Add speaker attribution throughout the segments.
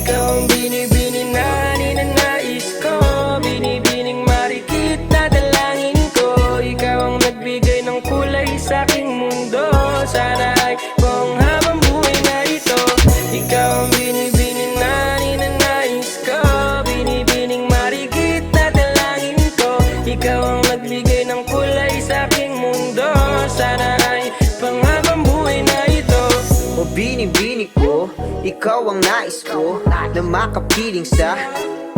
Speaker 1: Ikaw ang binibining na ninanais ko, binibining marikit na dalangin ko. Ikaw ang nagbigay ng kulay sa aking mundo. Sana ay buong habang buhay na ito. Ikaw ang binibining na ninanais ko, binibining marikit na dalangin ko. Ikaw ang nagbigay ng kulay sa aking mundo. Sana ay panghabang buhay na ito.
Speaker 2: O binibini ko, ikaw ang nais ko, na makapiling sa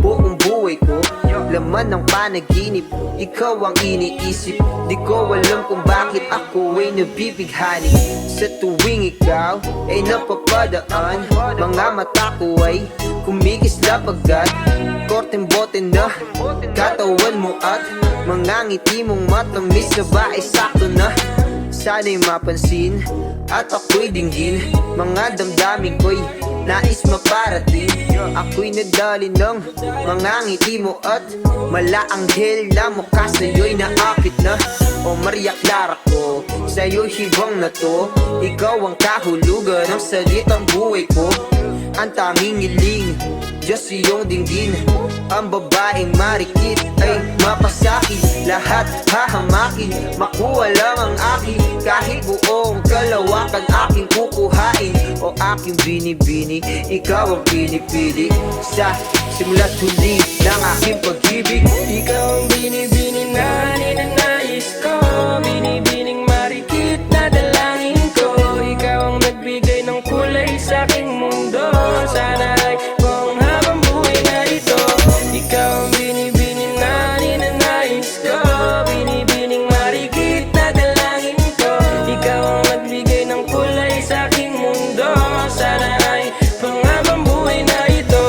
Speaker 2: buong buhay ko. Laman ng panaginip, ikaw ang iniisip. Di ko alam kung bakit ako ay nabibighani. Sa tuwing ikaw ay napapadaan, mga mata ko ay kumikislap agad. Korteng bote na katawan mo at mga ngiti mong matamis na ba ay sakto na. Sana'y mapansin at ako'y dinggin, mga damdamin ko'y nais maparating. Ako'y nadali ng mga ngiti mo at malaanghel na mukha sa'yo'y naakit na. O Maria Clara ko, sa'yo'y hibang na to. Ikaw ang kahulugan ng salitang buhay ko. Ang tanging hiling, Diyos iyong dinggin. Ang babaeng marikit ay mapasakit. Lahat hahamakin, makuha lang ang akin. Kahit buong kalawakan aking kukuhain. O aking binibini, ikaw ang pinipili. Sa simula't huli ng aking pag-ibig.
Speaker 1: Ikaw ang binibining na ninanais ko, binibining marikit na dalangin ko. Ikaw ang nagbigay ng kulay sa aking mundo. Sana ay buong habang buhay na ito. Ikaw ang binibining na ninanais ko, binibining marikit na dalangin ko. Ikaw ang nagbigay ng kulay sa aking mundo. Sana ay buong habang buhay na ito.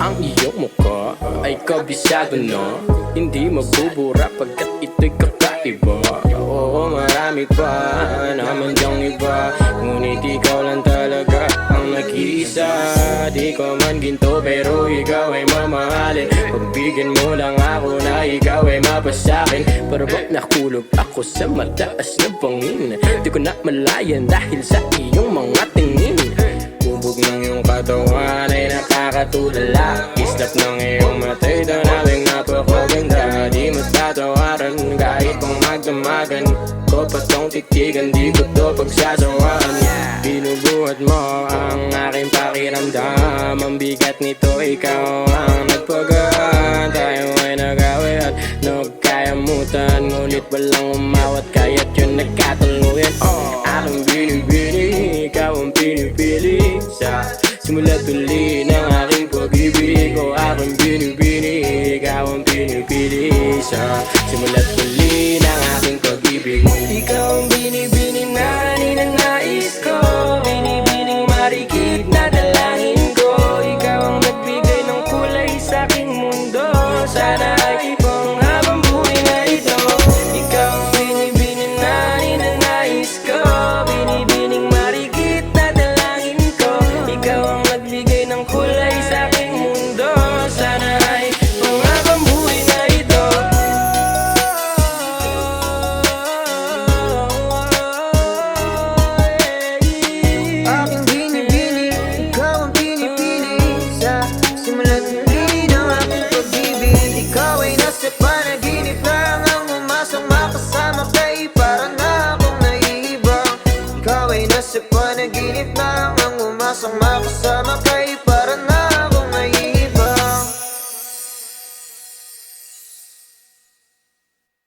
Speaker 3: Ang iyong mukha ay kabisado na, hindi mabubura pagkat ito'y kakaiba. Oo, marami pa naman dyang iba, ngunit ikaw lang talaga ang nag-iisa. Di ko man ginto pero ikaw ay mamahalin. Pagbigyan mo lang ako na ikaw ay mapasakin. Para bang nakulog ako sa mataas na bangin. Di ko na malayan dahil sa iyong mga tingin. Bubog ng iyong katawan ay nakakatulala. Kislap ng iyong matay, tanawing napakaganda. Di matatawaran kahit kung magdamagan ko pa tong titigan, di ko to pagsasawaan. Binubuhat mo ang aking pakiramdam. Ang bigat nito, ikaw ang nagpagaan. Tayo ay nag-away at nagkayamutan, ngunit walang umawat kaya't yun nagkatuluyan. Aking binibini, ikaw ang pinipili. Sa simula't huli ng aking pag-ibig. O aking binibini, ikaw ang pinipili. Sa simula't huli ng aking pag-ibig.
Speaker 1: Ikaw ang binibining na ninanais ko, binibining marikit na dalangin ko. Ikaw ang nagbigay ng kulay sa aking mundo. Sana ay buong habang buhay na ito. Ikaw ang binibining na ninanais ko, binibining marikit na dalangin ko. Ikaw ang nagbigay ng kulay sa aking mundo. Sana ay buong habang buhay na ito.
Speaker 2: Aking binibini, ikaw ang pinipili. Sa simula't huli ng aking pag-ibig. Ikaw ay nasa panaginip lang, ang umasang makasama kay para na akong naiibang. Ikaw ay nasa panaginip lang, ang umasang makasama kay